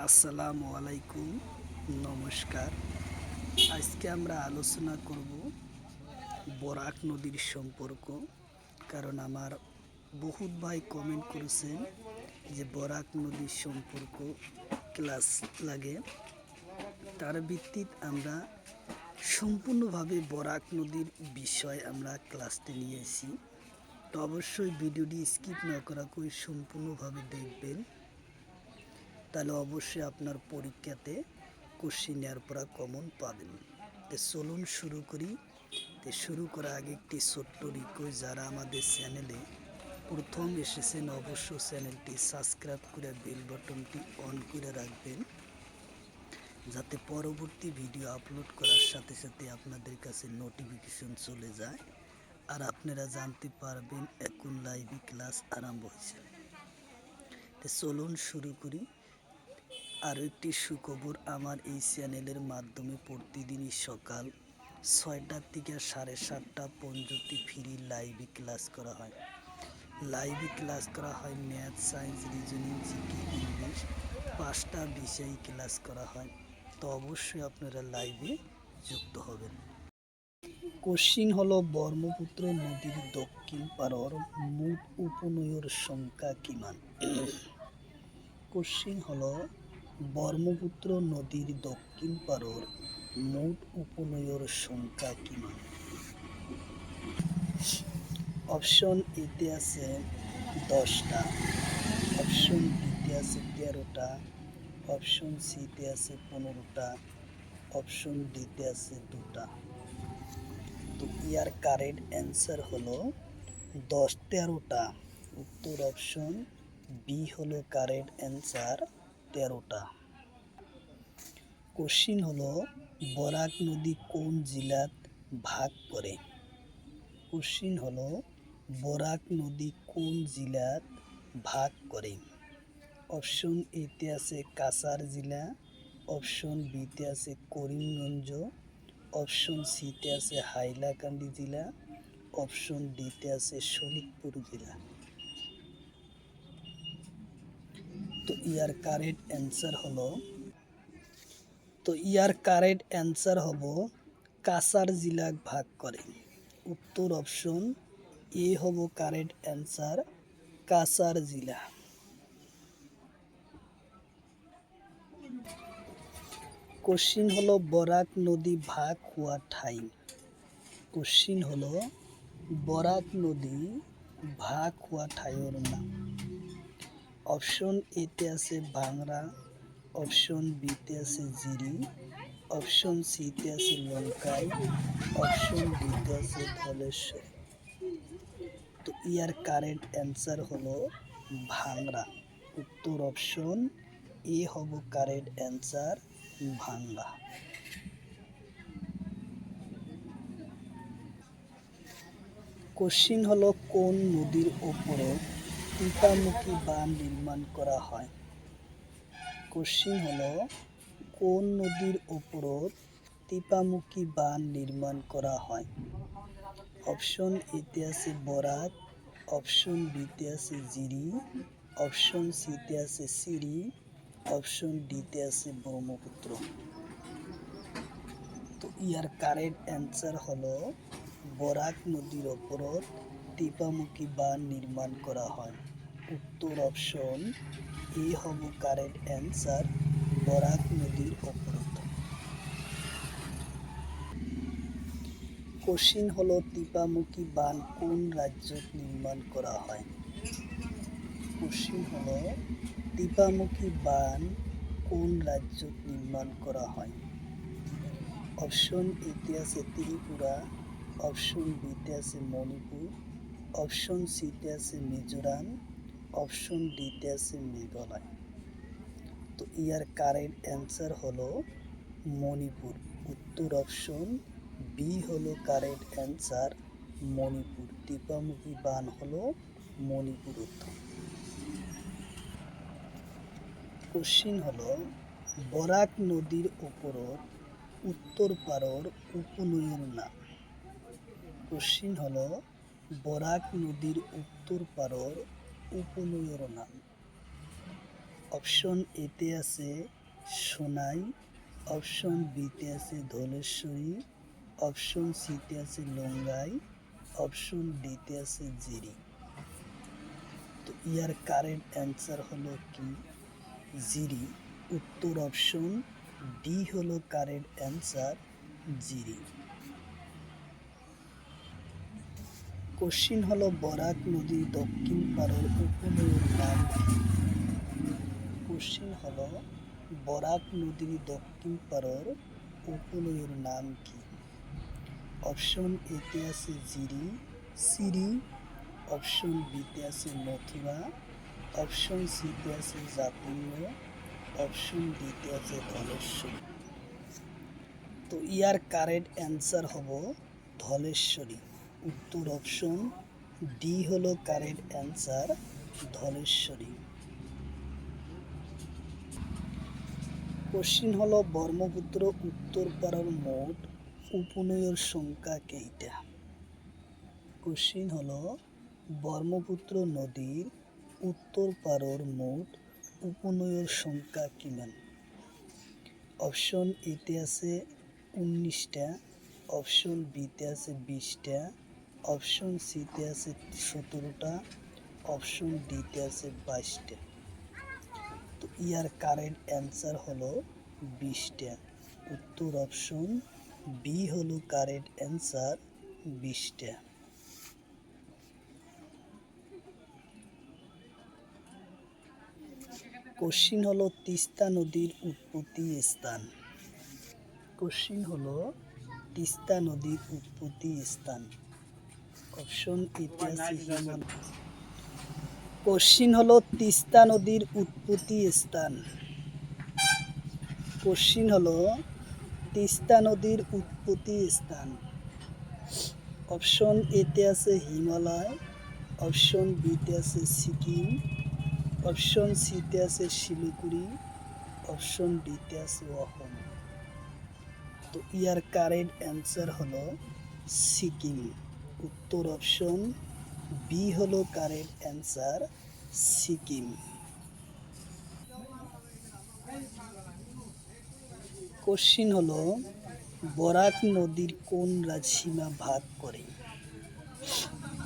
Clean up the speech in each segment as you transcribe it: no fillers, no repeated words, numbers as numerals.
আসসালামু আলাইকুম, নমস্কার। আজকে আমরা আলোচনা করব বরাক নদীর সম্পর্ক। কারণ আমার বহুত ভাই কমেন্ট করেছেন যে বরাক নদীর সম্পর্ক ক্লাস লাগে। তার ভিত্তিতে আমরা সম্পূর্ণভাবে বরাক নদীর বিষয় আমরা ক্লাসটি নিয়েছি। তো অবশ্যই ভিডিওটি স্কিপ না করা করে সম্পূর্ণভাবে দেখবেন, তাহলে অবশ্যই আপনার পরীক্ষাতে কোশ্চিনের পড়া কমন পাবেন। তো চলুন শুরু করি। তো শুরু করার আগে একটি ছোট্ট রিকোয়েস্ট, যারা আমাদের চ্যানেলে প্রথম এসেছেন অবশ্যই চ্যানেলটি সাবস্ক্রাইব করে বেল বাটনটি অন করে রাখবেন, যাতে পরবর্তী ভিডিও আপলোড করার সাথে সাথে আপনাদের কাছে নোটিফিকেশন চলে যায় আর আপনারা জানতে পারবেন এখন লাইভে ক্লাস আরম্ভ হয়েছে। তো চলুন শুরু করি। আরও একটি সুখবর, আমার এই চ্যানেলের মাধ্যমে প্রতিদিনই সকাল 6টা থেকে 7:30 পর্যন্ত ফ্রি লাইভে ক্লাস করা হয়। লাইভে ক্লাস করা হয় math, science, reasoning, GK, English 5টা বিষয় ক্লাস করা হয়। তো অবশ্যই আপনারা লাইভে যুক্ত হবেন। কোশ্চিন হলো ব্রহ্মপুত্র নদীর দক্ষিণ পাড়র মোট উপনদীর সংখ্যা কিমান। কোশ্চিন হলো ব্রহ্মপুত্র নদীর দক্ষিণ পাড়র মোট উপনদীর সংখ্যা কিমান। অপশন এতে আছে 10টা, অপশন বিতে আছে 13টা, অপশন সিতে আছে 15টা, অপশন ডিতে আছে 2টা। তো ইয়ার কারেক্ট অ্যান্সার হলো 13টা। উত্তর অপশন বি হলো কারেক্ট অ্যান্সার, 13টা। কোশ্চিন হলো বরাক নদী কোন জেলাত ভাগ করে। কোশ্চিন হলো বরাক নদী কোন জেলাত ভাগ করে। অপশন এতে আছে কাছাড় জেলা, অপশন বিতে আছে করিমগঞ্জ, অপশন সিতে আছে হাইলাকান্দি জেলা, অপশন ডিতে আছে শোনিতপুর জেলা। তো ইয়ার কারেক্ট অ্যান্সার হবো কাছাড় জেলা ভাগ করে। উত্তর অপশন এ হবো কারেক্ট অ্যান্সার, কাছাড় জেলা। কোশ্চিন হলো বরাক নদী ভাগ হওয়া ঠাই। কোশ্চিন হলো বরাক নদী ভাগ হওয়া ঠাইয়ের নাম। অপশন এতে আছে ভাংরা, অপশন বিতে আছে জিরি, অপশন সিতে আছে লঙ্কাই, অপশন ডিতে আছে ধলেশ্বর। তো ইয়ার কারেক্ট অ্যান্সার হলো ভাংরা। উত্তর অপশন এ হব কারেক্ট অ্যান্সার, ভাংরা। কোশ্চিন হলো কোন নদীর ওপরে টিপামুখী বাঁধ নির্মাণ করা হয়। কোশ্চিন হলো কোন নদীর ওপর টিপামুখী বাঁধ নির্মাণ করা হয়। অপশন এতে আছে বরাক, অপশন বিতে আছে জিরি, অপশন সিতে আছে সিরি, অপশন ডিতে আছে ব্রহ্মপুত্র। তো ইয়ার কারেক্ট অ্যান্সার হলো বরাক নদীর ওপর টিপামুখী বাঁধ নির্মাণ করা হয়। উত্তর অপশন এ হব কারেক্ট অ্যান্সার, বরাক নদীর ওপর। কোশ্চিন হলো টিপামুখী বাঁধ কোন রাজ্যত নির্মাণ করা হয়। কোশ্চিন হলো টিপামুখী বাঁধ কোন রাজ্যত নির্মাণ করা হয়। অপশন এতে আছে ত্রিপুরা, অপশন বিতে আছে মণিপুর, অপশন সিতে আছে মিজোরাম, অপশন ডিতে আছে মেঘালয়। তো ইয়ার কারেক্ট অ্যান্সার হলো মণিপুর। উত্তর অপশন বি হলো কারেক্ট অ্যান্সার, মণিপুর। টিপামুখী বাঁধ হলো মণিপুর। উত্তর। কোশ্চিন হলো বরাক নদীর ওপর উত্তর পাড়র উপনদীর নাম। কোশ্চিন হলো বরাক নদীর উত্তর পাড়র উপনদীর নাম। অপশন এতে আছে সোনাই, অপশন বিতে আছে ধলেশ্বরী, অপশন সিতে আছে লঙ্গাই, অপশন ডিতে আছে জিরি। তো ইয়ার কারেক্ট অ্যান্সার হলো কি জিরি। উত্তর অপশন ডি হলো কারেক্ট অ্যান্সার, জিরি। কোশ্চিন হলো বরাক নদীর দক্ষিণ পাড়ের উপনদীর নাম কি? কোশ্চিন হলো বরাক নদীর দক্ষিণ পাড়ের উপনদীর নাম কি? অপশন এতে আছে জিরি, সিরি, অপশন বিতে আছে মথুরা, অপশন সিতে আছে জাতিঙ্গ, অপশন ডিতে আছে ধলেশ্বরী। তো ইয়ার কারেক্ট অ্যান্সার হবো ধলেশ্বরী। উত্তর অপশন ডি হলো কারেক্ট অ্যান্সার, ধলেশ্বরী। কোশ্চিন হলো ব্রহ্মপুত্র উত্তর পাড়ার মোট উপনদীর সংখ্যা কেইটা? কোশ্চিন হলো ব্রহ্মপুত্র নদীর উত্তর পাড়ের মোট উপনদীর সংখ্যা কিমান? অপশন এতে আছে 19টা, অপশন বিতে আছে 20টা, অপশন সিতে আছে 17টা, অপশন ডিতে আছে 22টা। তো ইয়ার কারেক্ট অ্যান্সার হলো 20টা। উত্তর অপশন বি হলো কারেক্ট অ্যান্সার, 20টা। কোশ্চিন হলো তিস্তা নদীর উৎপত্তি স্থান। কোশ্চিন হলো তিস্তা নদীর উৎপত্তি স্থান। অপশন এতে আছে হিমালয়। কোশ্চিন হলো তিস্তা নদীর উৎপত্তি স্থান। কোশ্চিন হলো তিস্তা নদীর উৎপত্তি স্থান। অপশন এতে আছে হিমালয়, অপশন বিতে আছে সিকিম, অপশন সিতে আছে শিলিগুড়ি, অপশন ডিতে আছে অসম। তো ইয়ার কারেক্ট অ্যান্সার হলো সিকিম। উত্তর অপশন বি হলো কারেক্ট অ্যান্সার, সিকিম। কোশ্চিন হলো বরাক নদীর কোন সীমা ভাগ করে?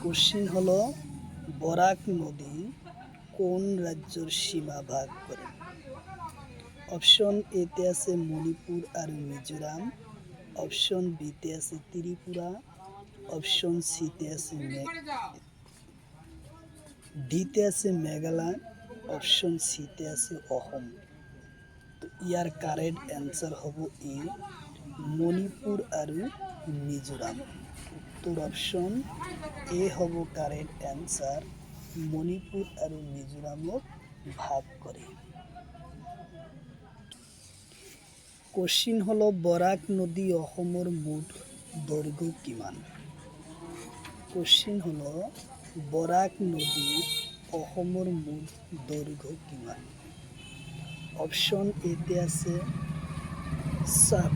কোশ্চিন হলো বরাক নদী কোন রাজ্যের সীমা ভাগ করে? অপশন এতে আছে মণিপুর আর মিজোরাম, অপশন বিতে আছে ত্রিপুরা, অপশন সিতে আছে ডিতে আছে মেঘালয়, অপশন সিতে আছে অসম। তো ইয়ার কারেক্ট অ্যান্সার হবো এ মণিপুর আর মিজোরাম। উত্তর অপশন এ হব কারেক্ট অ্যান্সার, মণিপুর আর মিজোরামক ভাগ করে। কোশ্চিন হলো বরাক নদী অসমৰ মোট দৈর্ঘ্য কিমান? কোশ্চিন হলো বরাক নদী অসমৰ মোট দৈর্ঘ্য কিমান? অপশন এতে আছে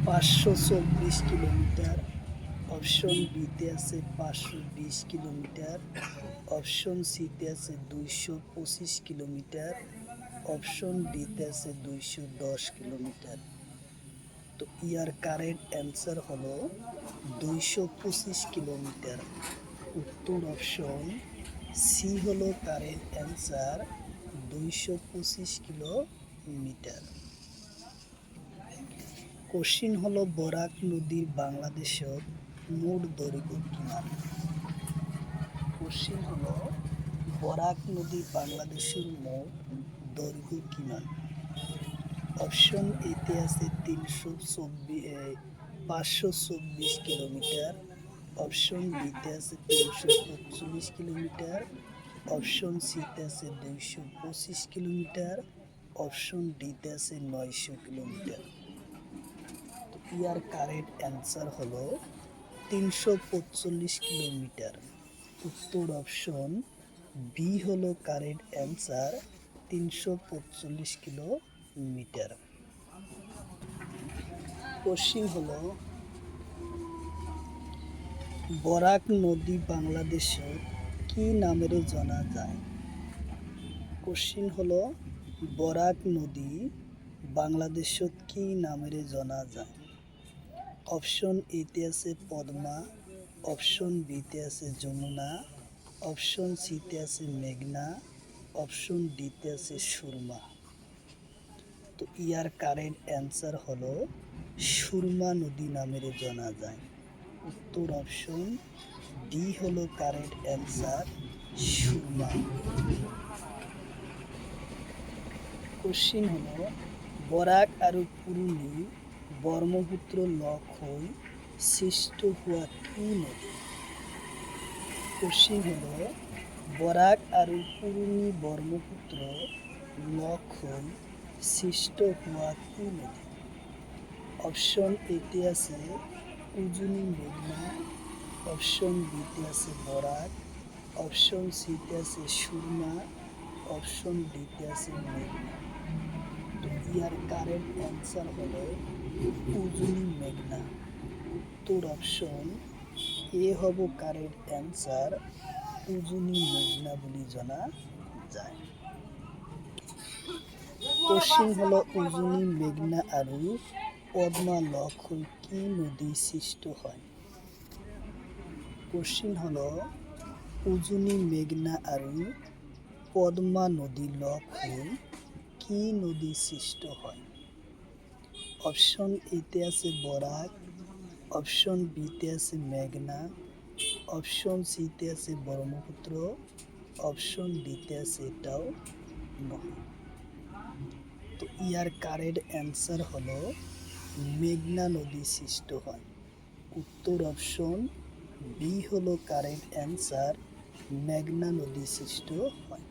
524 কিলোমিটার, অপশন বিতে আছে 520 কিলোমিটার, অপশন সিতে আছে 225 কিলোমিটার, অপশন ডিতে আছে 210 কিলোমিটার। তো ইয়ার কারেক্ট অ্যান্সার হলো 225 কিলোমিটার। উত্তর অপশন সি হলো কারেক্ট অ্যান্সার, 225 কিলোমিটার। কোশ্চিন হলো বরাক নদীর বাংলাদেশের মোট দৈর্ঘ্য কিমান? কোশ্চিন হলো বরাক নদী বাংলাদেশের মোট দৈর্ঘ্য কিমান? অপশন এতে আছে 524 কিলোমিটার, অপশন বিতে আছে 345 কিলোমিটার, অপশন সিতে আছে 225 কিলোমিটার, অপশন ডিতে আছে 900 কিলোমিটার। তো ইয়ার কারেক্ট অ্যান্সার হলো 345 কিলোমিটার। উত্তর অপশন বি হলো কারেক্ট অ্যান্সার, 345 কিলোমিটার। কোশ্চিন হলো বরাক নদী বাংলাদেশের কি নামের জানা যায়? কোশ্চিন হলো বরাক নদী বাংলাদেশত কি নামেৰে জনা যায়? অপশন এতে আছে পদ্মা, অপশন বিতে আছে যমুনা, অপশন সিতে আছে মেঘনা, অপশন ডিতে আছে সুরমা। তো ইয়ার কারেক্ট অ্যান্সার হলো সুরমা নদী নামেরে জানা যায়। উত্তর অপশন ডি হলো কারেক্ট অ্যান্সার, সুরমা। কোশ্চিন হলো বরাক আৰু পুরুলি ব্রহ্মপুত্র লগ হৈ সৃষ্ট হোৱা কি নদী? কোশ্চিন হলো বরাক আৰু পুরুলি ব্রহ্মপুত্র লগ হৈ সৃষ্ট হোৱা কি নদী? অপশন এতে আছে উজনি মেঘনা, অপশন বিতে আছে বরাক, অপশন সিতে আছে সুরমা, অপশন ডিতে আছে মেঘনা। তো ইয়ার কারেক্ট অ্যান্সার হলো উজনি মেঘনা। উত্তর অপশন এ হব কারেক্ট অ্যান্সার, উজনি মেঘনা বুলি জনা যায়। কোশ্চিন হলো উজনি মেঘনা আৰু পদ্মা লগ হৈ কি নদী সৃষ্ট হয়? কোশ্চিন হলো উজনি মেঘনা আৰু পদ্মা নদী লগ হৈ কি নদী সৃষ্ট হয়? অপশন এতে আছে বরাক, অপশন বিতে আছে মেঘনা, অপশন সিতে আছে ব্রহ্মপুত্র, অপশন ডিতে আছে এটাও নহয়। তো ইয়ার কারেক্ট অ্যান্সার হলো মেঘনা নদী সৃষ্ট হয়। উত্তর অপশন বি হলো কারেক্ট অ্যান্সার, মেঘনা নদী সৃষ্ট হয়।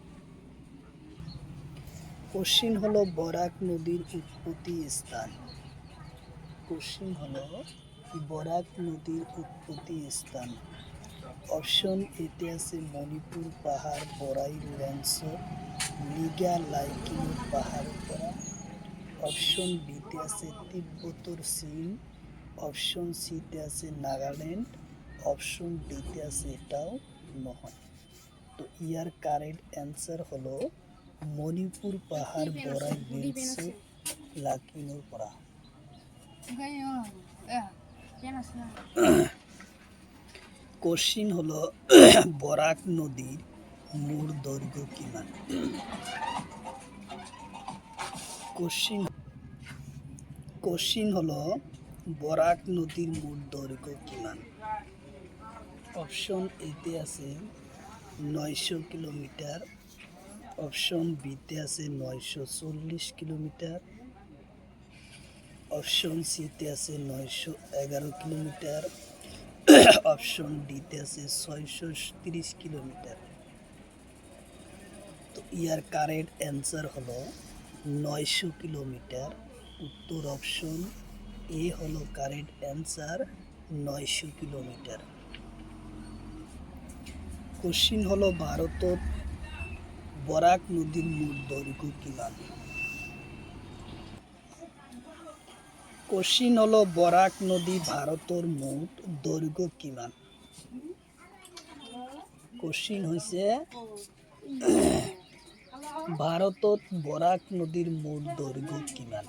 কোশ্চিন হলো বরাক নদীর উৎপত্তি স্থান। কোশ্চিন হলো বরাক নদীর উৎপত্তি স্থান। অপশন এতে আছে মণিপুর পাহাড় বরাই রেঞ্জত লিগা লাইকিনৰ পাহাৰৰ পৰা, অপশন বিতে আছে তিব্বতৰ চীন, অপশন সিতে আছে নাগালেণ্ড, অপশন ডিতে আছে এটাও নহয়। তো ইয়ার কারেক্ট অ্যান্সার হলো মণিপুর পাহাড় বরাই রেঞ্জত লাকিনৰ পৰা। কোশ্চিন হলো বরাক নদীর মোট দৈর্ঘ্য কিমান? কোশ্চিন হলো বরাক নদীর মোট দৈর্ঘ্য কিমান? অপশন এতে আছে 900 কিলোমিটার, অপশন বিতে আছে 940 কিলোমিটার, অপশন সিতে আছে 911 কিলোমিটার, অপশন ডিতে আছে 630 কিলোমিটার। তো ইয়ার কারেক্ট অ্যান্সার হলো 900 কিলোমিটার। উত্তর অপশন এ হলো কারেক্ট অ্যান্সার, 900 কিলোমিটার। কোশ্চিন হলো ভারতত বরাক নদীর মোট দৈর্ঘ্য কিমান? কোশ্চিন হলো বরাক নদী ভারতৰ মোট দৈর্ঘ্য কিমান? কোশ্চিন হৈছে ভারতত বরাক নদীর মোট দৈর্ঘ্য কিমান?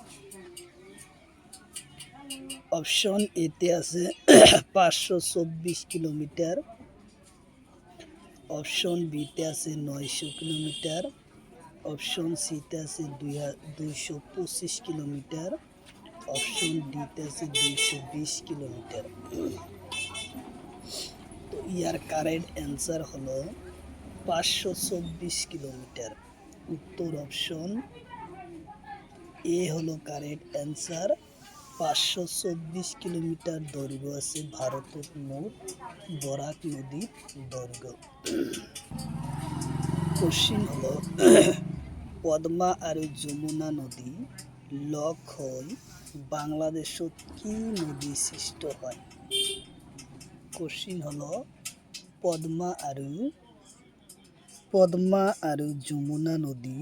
অপশন এতে আছে 524 কিলোমিটার, অপশন বিতে আছে 900 কিলোমিটার, অপশন সিতে আছে 225 কিলোমিটার, অপশন ডিতে আছে 220 কিলোমিটার। তো ইয়ার কারেক্ট অ্যান্সার হলো 524 কিলোমিটার। উত্তর অপশন এ হলো কারেক্ট অ্যান্সার, 524 কিলোমিটার দৈর্ঘ্য আছে ভারতত মোট বরাক নদীর দৈর্ঘ্য। কোশ্চিন হলো পদ্মা আৰু যমুনা নদী লগ হৈ বাংলাদেশত কি নদী সৃষ্ট হয়? কোশ্চিন হলো পদ্মা আৰু যমুনা নদী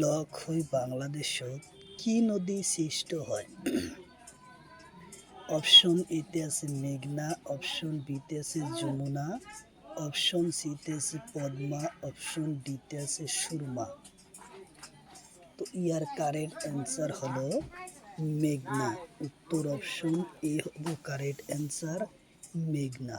লগ হৈ বাংলাদেশত কি নদী সৃষ্ট হয়? অপশন এতে আছে মেঘনা, অপশন বিতে আছে যমুনা, অপশন সিতে আছে পদ্মা, অপশন ডিতে আছে সুরমা। তো ইয়ার কারেক্ট অ্যান্সার হলো মেঘনা। উত্তর অপশন এ হলো কারেক্ট অ্যান্সার, মেঘনা।